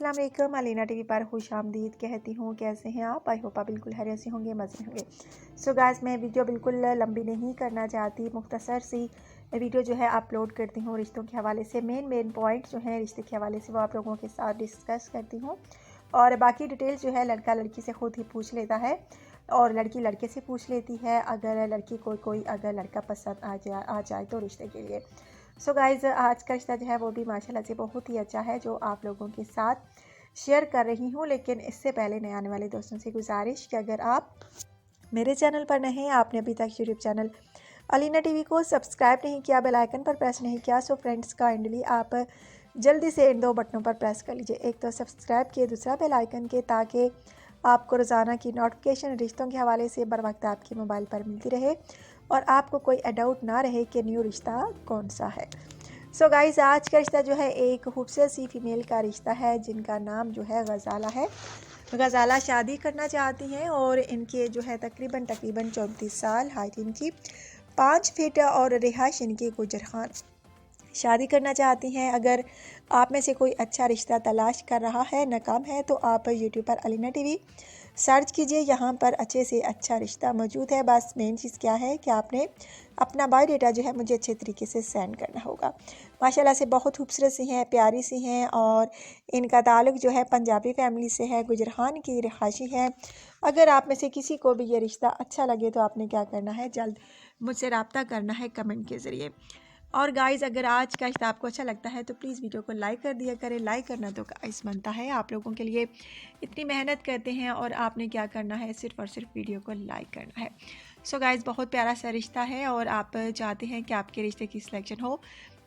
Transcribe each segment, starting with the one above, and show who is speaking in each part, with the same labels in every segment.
Speaker 1: अस्सलाम वालेकुम। अलीना टीवी पर खुशामदीद कहती हूँ। कैसे हैं आप? आई होप आप बिल्कुल खैरियत से होंगे, मज़े होंगे। सो गाइस, मैं वीडियो बिल्कुल लंबी नहीं करना चाहती, मुख्तसर सी वीडियो जो है अपलोड करती हूँ। रिश्तों के हवाले से मेन पॉइंट जो हैं रिश्ते के हवाले से वो आप लोगों के साथ डिस्कस करती हूँ, और बाकी डिटेल्स जो है लड़का लड़की से ख़ुद ही पूछ लेता है और लड़की लड़के से पूछ लेती है, अगर लड़की को कोई अगर लड़का पसंद आ जाए तो रिश्ते के लिए। सो गाइज़, आज का रिश्ता जो है वो भी माशाल्लाह से बहुत ही अच्छा है, जो आप लोगों के साथ शेयर कर रही हूँ। लेकिन इससे पहले नए आने वाले दोस्तों से गुजारिश कि अगर आप मेरे चैनल पर नए हैं, आपने अभी तक यूट्यूब चैनल अलीना टीवी को सब्सक्राइब नहीं किया, बेल आइकन पर प्रेस नहीं किया, सो फ्रेंड्स काइंडली आप जल्दी से इन दो बटनों पर प्रेस कर लीजिए। एक तो सब्सक्राइब किए, दूसरा बेल आइकन के, ताकि आपको रोज़ाना की नोटिफिकेशन रिश्तों के हवाले से बर वक्त आपके मोबाइल पर मिलती रहे और आपको कोई डाउट ना रहे कि न्यू रिश्ता कौन सा है। सो गाइस, आज का रिश्ता जो है एक खूबसूरत सी फीमेल का रिश्ता है, जिनका नाम जो है गज़ाला है। गज़ाला शादी करना चाहती हैं और इनके जो है तकरीबन 34 साल, हाइट इनकी 5 फीट और रिहाइश इनकी गुजरखान। शादी करना चाहती हैं। अगर आप में से कोई अच्छा रिश्ता तलाश कर रहा है, नाकाम है, तो आप यूट्यूब पर अलीना टीवी सर्च कीजिए। यहाँ पर अच्छे से अच्छा रिश्ता मौजूद है। बस मेन चीज़ क्या है कि आपने अपना बायोडाटा जो है मुझे अच्छे तरीके से सेंड करना होगा। माशाल्लाह से बहुत खूबसूरत सी हैं, प्यारी सी हैं, और इनका ताल्लुक़ जो है पंजाबी फैमिली से है, गुजरखान की रिहायशी है। अगर आप में से किसी को भी ये रिश्ता अच्छा लगे तो आपने क्या करना है, जल्द मुझसे रब्ता करना है कमेंट के ज़रिए। और गाइज़, अगर आज का रिश्ता आपको अच्छा लगता है तो प्लीज़ वीडियो को लाइक कर दिया करें। लाइक करना तो गाइज़ बनता है, आप लोगों के लिए इतनी मेहनत करते हैं और आपने क्या करना है, सिर्फ़ और सिर्फ वीडियो को लाइक करना है। सो गाइज़, बहुत प्यारा सा रिश्ता है और आप चाहते हैं कि आपके रिश्ते की सिलेक्शन हो,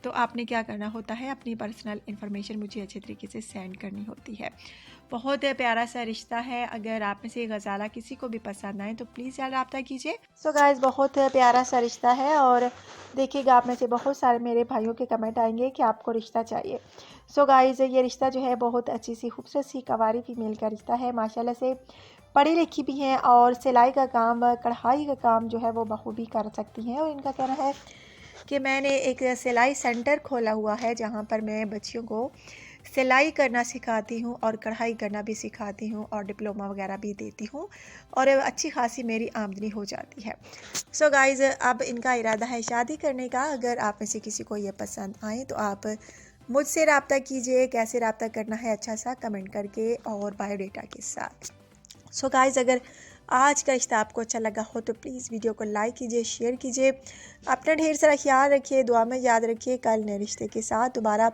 Speaker 1: तो आपने क्या करना होता है, अपनी पर्सनल इन्फॉर्मेशन मुझे अच्छे तरीके से सेंड करनी होती है। बहुत प्यारा सा रिश्ता है। अगर आप में से गज़ाला किसी को भी पसंद आए तो प्लीज़ यार रब्ता कीजिए। सो गाइज़, बहुत प्यारा सा रिश्ता है और देखिएगा आप में से बहुत सारे मेरे भाइयों के कमेंट आएंगे कि आपको रिश्ता चाहिए। सो गाइज़, ये रिश्ता जो है बहुत अच्छी सी खूबसूरत सी कवारी फीमेल का रिश्ता है। माशाल्लाह से पढ़ी लिखी भी हैं और सिलाई का काम, कढ़ाई का काम जो है वो बखूबी कर सकती हैं। और इनका कहना है कि मैंने एक सिलाई सेंटर खोला हुआ है, जहाँ पर मैं बच्चियों को सिलाई करना सिखाती हूँ और कढ़ाई करना भी सिखाती हूँ और डिप्लोमा वगैरह भी देती हूँ, और अच्छी खासी मेरी आमदनी हो जाती है। सो गाइज़, अब इनका इरादा है शादी करने का। अगर आप में से किसी को ये पसंद आए तो आप मुझसे रब्ता कीजिए। कैसे रब्ता करना है, अच्छा सा कमेंट करके और बायोडाटा के साथ। सो गाइज़, अगर आज का रिश्ता आपको अच्छा लगा हो तो प्लीज़ वीडियो को लाइक कीजिए, शेयर कीजिए। अपना ढेर सारा ख्याल रखिए, दुआ में याद रखिए। कल नए रिश्ते के साथ दोबारा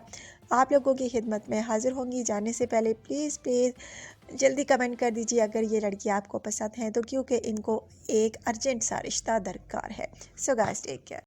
Speaker 1: आप लोगों की खिदमत में हाज़िर होंगी। जाने से पहले प्लीज़ जल्दी कमेंट कर दीजिए अगर ये लड़की आपको पसंद है तो, क्योंकि इनको एक अर्जेंट सा रिश्ता दरकार है। So guys, take care.